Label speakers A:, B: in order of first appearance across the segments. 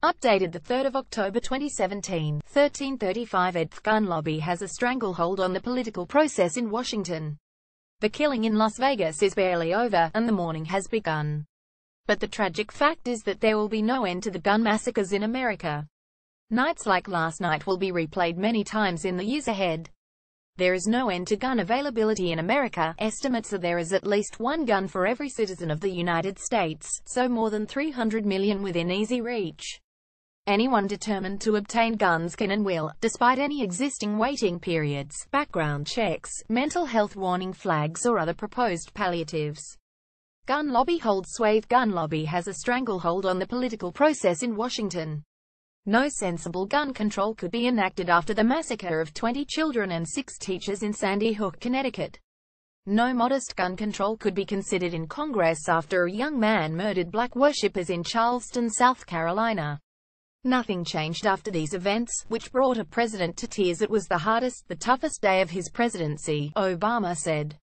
A: Updated 3 October 2017, 13:35 The gun lobby has a stranglehold on the political process in Washington. The killing in Las Vegas is barely over, and the morning has begun. But the tragic fact is that there will be no end to the gun massacres in America. Nights like last night will be replayed many times in the years ahead. There is no end to gun availability in America. Estimates are there is at least one gun for every citizen of the United States, so more than 300 million within easy reach. Anyone determined to obtain guns can and will, despite any existing waiting periods, background checks, mental health warning flags or other proposed palliatives. Gun lobby holds sway. Gun lobby has a stranglehold on the political process in Washington. No sensible gun control could be enacted after the massacre of 20 children and 6 teachers in Sandy Hook, Connecticut. No modest gun control could be considered in Congress after a young man murdered black worshippers in Charleston, South Carolina. Nothing changed after these events, which brought a president to tears. It was the hardest, the toughest day of his presidency, Obama said.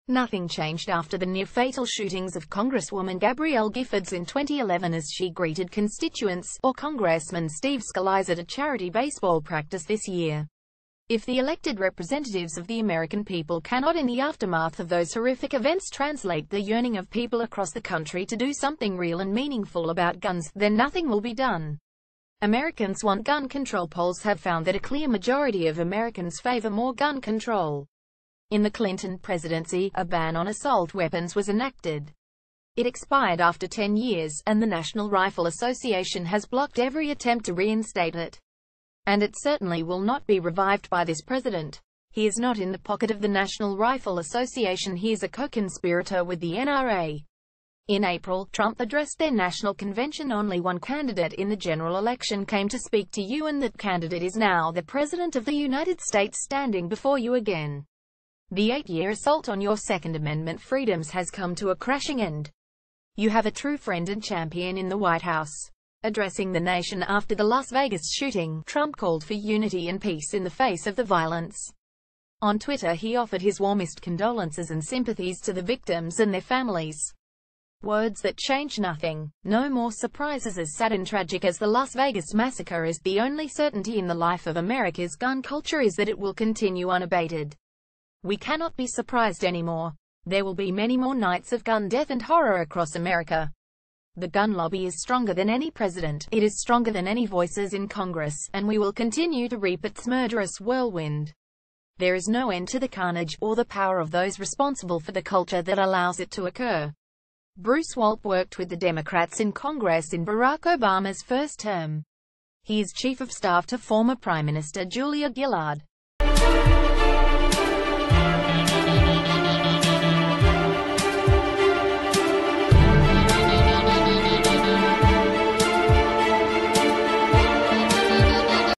A: Nothing changed after the near-fatal shootings of Congresswoman Gabrielle Giffords in 2011 as she greeted constituents, or Congressman Steve Scalise at a charity baseball practice this year. If the elected representatives of the American people cannot in the aftermath of those horrific events translate the yearning of people across the country to do something real and meaningful about guns, then nothing will be done. Americans want gun control. Polls have found that a clear majority of Americans favor more gun control. In the Clinton presidency, a ban on assault weapons was enacted. It expired after 10 years, and the National Rifle Association has blocked every attempt to reinstate it. And it certainly will not be revived by this president. He is not in the pocket of the National Rifle Association. He is a co-conspirator with the NRA. In April, Trump addressed their national convention. Only one candidate in the general election came to speak to you, and that candidate is now the President of the United States standing before you again. The 8-year assault on your Second Amendment freedoms has come to a crashing end. You have a true friend and champion in the White House. Addressing the nation after the Las Vegas shooting, Trump called for unity and peace in the face of the violence. On Twitter, he offered his warmest condolences and sympathies to the victims and their families. Words that change nothing. No more surprises. As sad and tragic as the Las Vegas massacre is, the only certainty in the life of America's gun culture is that it will continue unabated. We cannot be surprised anymore. There will be many more nights of gun death and horror across America. The gun lobby is stronger than any president, it is stronger than any voices in Congress, and we will continue to reap its murderous whirlwind. There is no end to the carnage, or the power of those responsible for the culture that allows it to occur. Bruce Walt worked with the Democrats in Congress in Barack Obama's first term. He is Chief of Staff to former Prime Minister Julia Gillard.